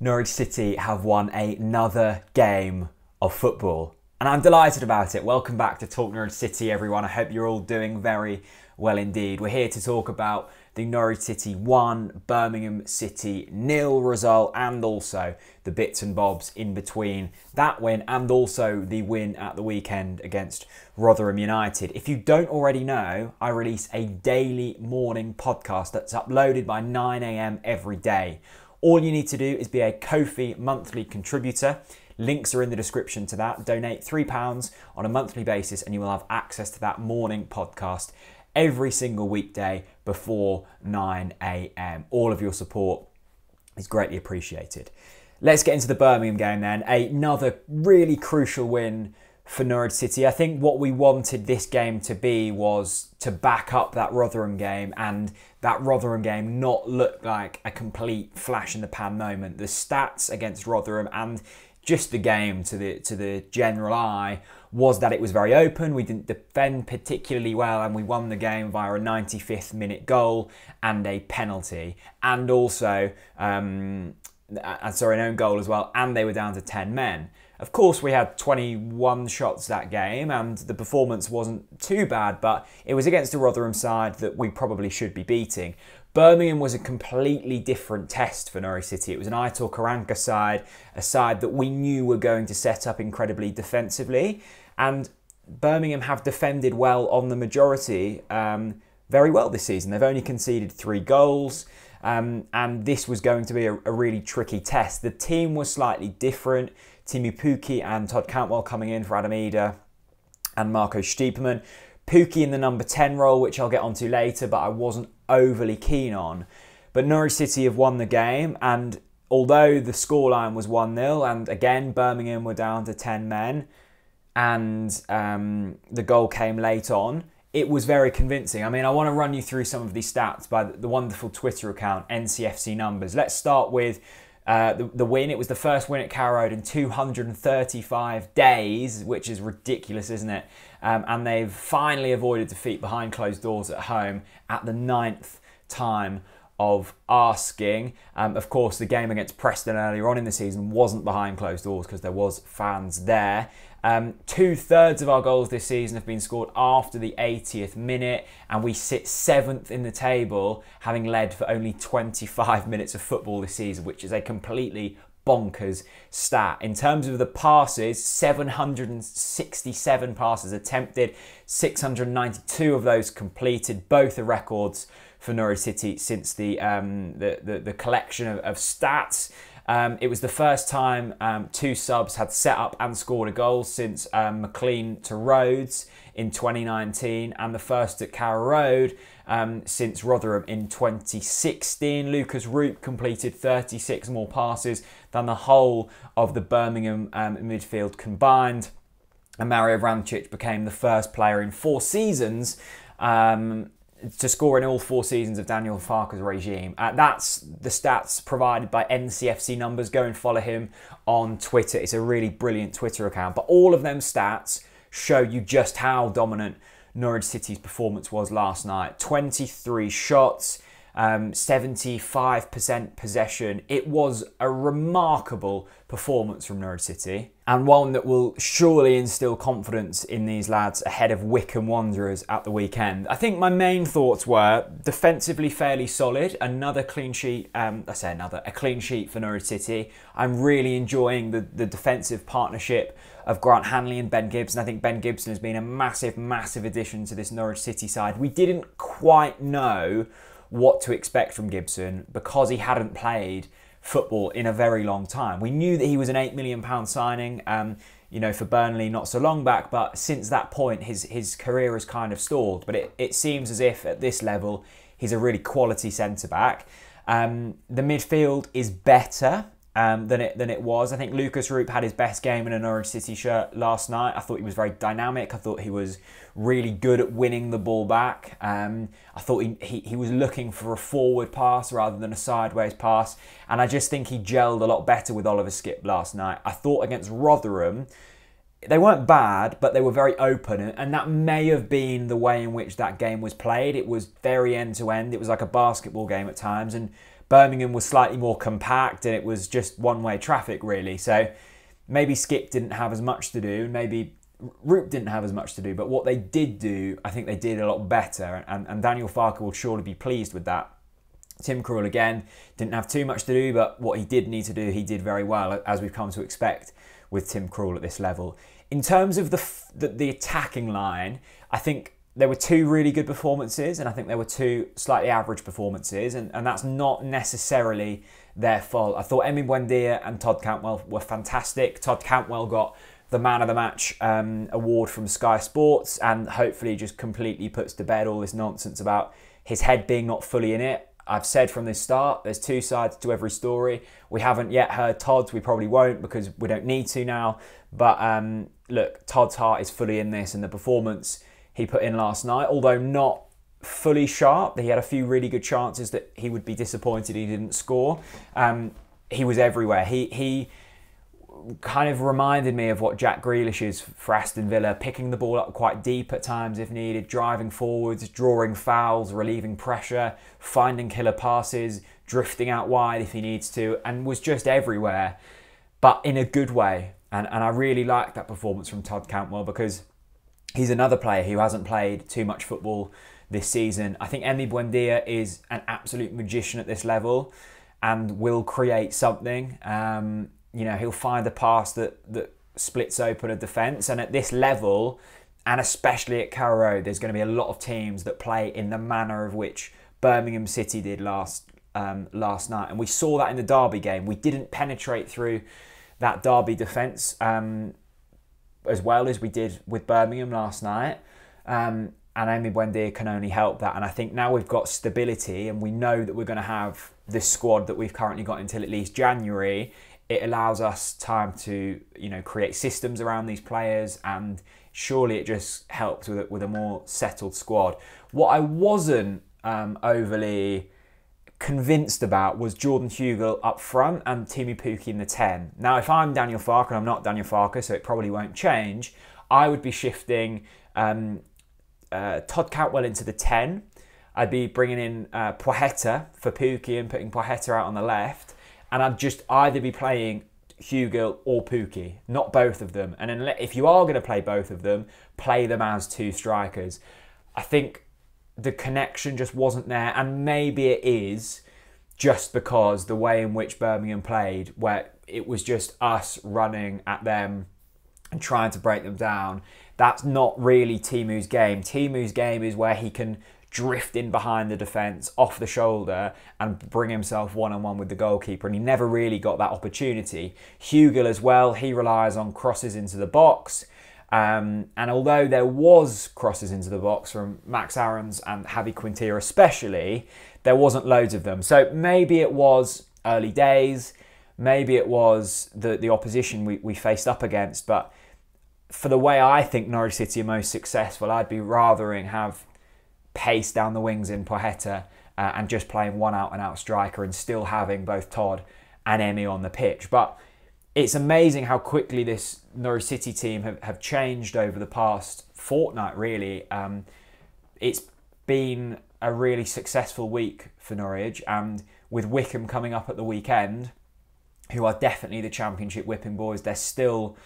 Norwich City have won another game of football, and I'm delighted about it. Welcome back to Talk Norwich City, everyone. I hope you're all doing very well indeed. We're here to talk about the Norwich City 1, Birmingham City 0 result, and also the bits and bobs in between that win and also the win at the weekend against Rotherham United. If you don't already know, I release a daily morning podcast that's uploaded by 9 AM every day. All you need to do is be a Ko-fi monthly contributor. Links are in the description to that. Donate £3 on a monthly basis and you will have access to that morning podcast every single weekday before 9 AM. All of your support is greatly appreciated. Let's get into the Birmingham game then. Another really crucial win for Norwich City. I think what we wanted this game to be was to back up that Rotherham game, and that Rotherham game not look like a complete flash in the pan moment. The stats against Rotherham and just the game to the general eye was that it was very open. We didn't defend particularly well, and we won the game via a 95th minute goal and a penalty, and also an own goal as well, and they were down to 10 men. Of course, we had 21 shots that game, and the performance wasn't too bad, but it was against a Rotherham side that we probably should be beating. Birmingham was a completely different test for Norwich City. It was an Aitor Karanka side, a side that we knew were going to set up incredibly defensively, and Birmingham have defended well on the majority very well this season. They've only conceded 3 goals. And this was going to be a really tricky test. The team was slightly different. Timu Pukki and Todd Cantwell coming in for Adam Eder and Marco Stiepermann. Pukki in the number 10 role, which I'll get onto later, but I wasn't overly keen on. But Norwich City have won the game, and although the scoreline was 1-0, and again Birmingham were down to 10 men, and the goal came late on, it was very convincing. I mean, I want to run you through some of these stats by the wonderful Twitter account, NCFC Numbers. Let's start with the win. It was the first win at Carrow Road in 235 days, which is ridiculous, isn't it? And they've finally avoided defeat behind closed doors at home at the 9th time of asking. Of course, the game against Preston earlier on in the season wasn't behind closed doors because there was fans there. 2/3 of our goals this season have been scored after the 80th minute, and we sit 7th in the table, having led for only 25 minutes of football this season, which is a completely bonkers stat. In terms of the passes, 767 passes attempted, 692 of those completed. Both are records for Norwich City since the collection of stats. It was the first time 2 subs had set up and scored a goal since McLean to Rhodes in 2019, and the first at Carrow Road since Rotherham in 2016. Lucas Roop completed 36 more passes than the whole of the Birmingham midfield combined, and Mario Vrancic became the first player in 4 seasons to score in all 4 seasons of Daniel Farke's regime. That's the stats provided by NCFC Numbers. Go and follow him on Twitter. It's a really brilliant Twitter account. But all of them stats show you just how dominant Norwich City's performance was last night. 23 shots, 75% possession. It was a remarkable performance from Norwich City, and one that will surely instill confidence in these lads ahead of Wycombe Wanderers at the weekend. I think my main thoughts were defensively fairly solid. Another clean sheet, a clean sheet for Norwich City. I'm really enjoying the defensive partnership of Grant Hanley and Ben Gibson. I think Ben Gibson has been a massive addition to this Norwich City side. We didn't quite know what to expect from Gibson because he hadn't played football in a very long time. We knew that he was an £8 million signing, for Burnley not so long back, but since that point his career has kind of stalled. But it seems as if at this level he's a really quality centre-back. The midfield is better than it was. I think Lucas Roop had his best game in a Norwich City shirt last night. I thought he was very dynamic. I thought he was really good at winning the ball back. I thought he was looking for a forward pass rather than a sideways pass, and I just think he gelled a lot better with Oliver Skipp last night. I thought against Rotherham, they weren't bad, but they were very open, and that may have been the way in which that game was played. It was very end-to-end. It was like a basketball game at times, and Birmingham was slightly more compact, and it was just one-way traffic, really. So maybe Skip didn't have as much to do, maybe Roop didn't have as much to do, but what they did do, I think they did a lot better, and Daniel Farke will surely be pleased with that. Tim Krul, again, didn't have too much to do, but what he did need to do, he did very well, as we've come to expect with Tim Krul at this level. In terms of the attacking line, I think there were two really good performances, and I think there were two slightly average performances, and that's not necessarily their fault. I thought Emi Buendia and Todd Cantwell were fantastic. Todd Cantwell got the Man of the Match award from Sky Sports, and hopefully just completely puts to bed all this nonsense about his head being not fully in it. I've said from the start, there's two sides to every story. We haven't yet heard Todd's. We probably won't because we don't need to now. But look, Todd's heart is fully in this, and the performance he put in last night, although not fully sharp, he had a few really good chances that he would be disappointed he didn't score. He was everywhere. He kind of reminded me of what Jack Grealish is for Aston Villa, picking the ball up quite deep at times if needed, driving forwards, drawing fouls, relieving pressure, finding killer passes, drifting out wide if he needs to, and was just everywhere, but in a good way. And I really liked that performance from Todd Cantwell because he's another player who hasn't played too much football this season. I think Emi Buendia is an absolute magician at this level and will create something. You know, he'll find a pass that splits open a defence. And at this level, and especially at Carrow Road, there's going to be a lot of teams that play in the manner of which Birmingham City did last night. And we saw that in the Derby game. We didn't penetrate through that Derby defence as well as we did with Birmingham last night. And Emi Buendia can only help that. And I think now we've got stability and we know that we're going to have this squad that we've currently got until at least January. It allows us time to, you know, create systems around these players, and surely it just helps with a more settled squad. What I wasn't overly convinced about was Jordan Hugill up front and Teemu Pukki in the 10. Now, if I'm Daniel Farke, and I'm not Daniel Farke, so it probably won't change, I would be shifting Todd Cantwell into the 10. I'd be bringing in Poeta for Pukki and putting Poeta out on the left. And I'd just either be playing Hugill or Pukki, not both of them. And if you are going to play both of them, play them as two strikers. I think the connection just wasn't there, and maybe it is just because the way in which Birmingham played, where it was just us running at them and trying to break them down. That's not really Teemu's game. Teemu's game is where he can drift in behind the defence, off the shoulder, and bring himself one-on-one with the goalkeeper, and he never really got that opportunity. Hugill as well, he relies on crosses into the box, and although there was crosses into the box from Max Aarons and Javi Quintilla especially, there wasn't loads of them. So maybe it was early days, maybe it was the opposition we faced up against, but for the way I think Norwich City are most successful, I'd be rathering have pace down the wings in Poeta and just playing one out-and-out striker and still having both Todd and Emi on the pitch. But it's amazing how quickly this Norwich City team have changed over the past fortnight, really. It's been a really successful week for Norwich, and with Wycombe coming up at the weekend, who are definitely the Championship whipping boys, they're still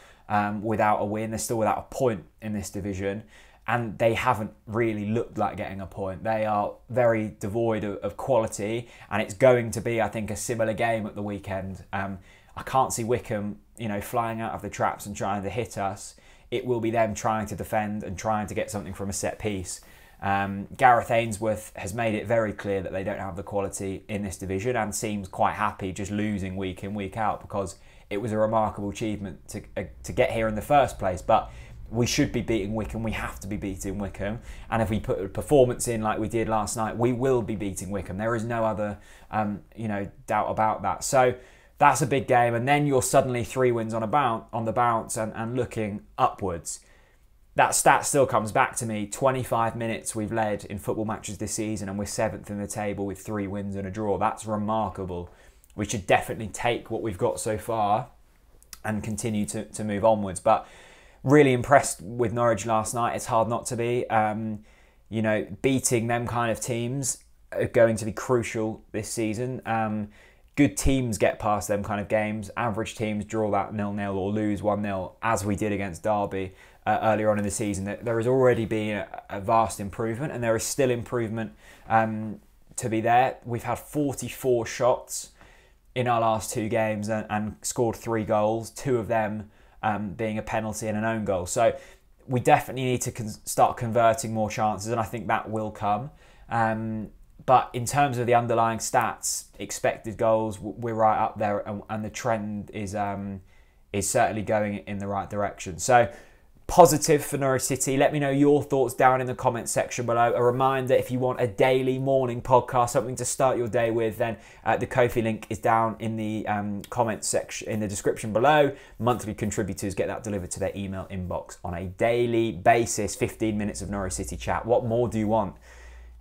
without a win, they're still without a point in this division. And they haven't really looked like getting a point. They are very devoid of quality, and it's going to be, I think, a similar game at the weekend. I can't see Wycombe, you know, flying out of the traps and trying to hit us. It will be them trying to defend and trying to get something from a set piece. Gareth Ainsworth has made it very clear that they don't have the quality in this division and seems quite happy just losing week in, week out, because it was a remarkable achievement to get here in the first place. But we should be beating Wycombe. We have to be beating Wycombe. And if we put a performance in like we did last night, we will be beating Wycombe. There is no other doubt about that. So that's a big game. And then you're suddenly 3 wins on the bounce and looking upwards. That stat still comes back to me. 25 minutes we've led in football matches this season, and we're 7th in the table with 3 wins and a draw. That's remarkable. We should definitely take what we've got so far and continue to move onwards. But really impressed with Norwich last night. It's hard not to be. You know, beating them kind of teams are going to be crucial this season. Good teams get past them kind of games. Average teams draw that 0-0 or lose 1-0, as we did against Derby earlier on in the season. There has already been a vast improvement, and there is still improvement to be there. We've had 44 shots in our last 2 games and scored 3 goals, 2 of them being a penalty and an own goal. So we definitely need to start converting more chances, and I think that will come. But in terms of the underlying stats, expected goals, we're right up there, and the trend is certainly going in the right direction. So positive for Norwich City. Let me know your thoughts down in the comments section below. A reminder, if you want a daily morning podcast, something to start your day with, then the Ko-fi link is down in the comments section, in the description below. Monthly contributors get that delivered to their email inbox on a daily basis. 15 minutes of Norwich City chat. What more do you want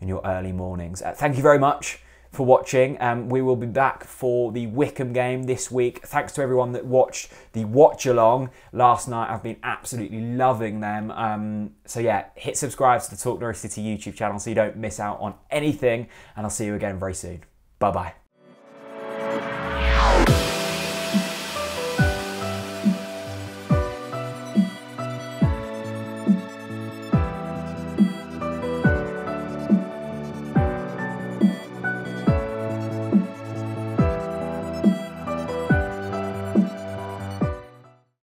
in your early mornings? Thank you very much for watching. We will be back for the Wycombe game this week. Thanks to everyone that watched the watch along last night. I've been absolutely loving them. So yeah, hit subscribe to the Talk Norwich City YouTube channel so you don't miss out on anything, and I'll see you again very soon. Bye bye.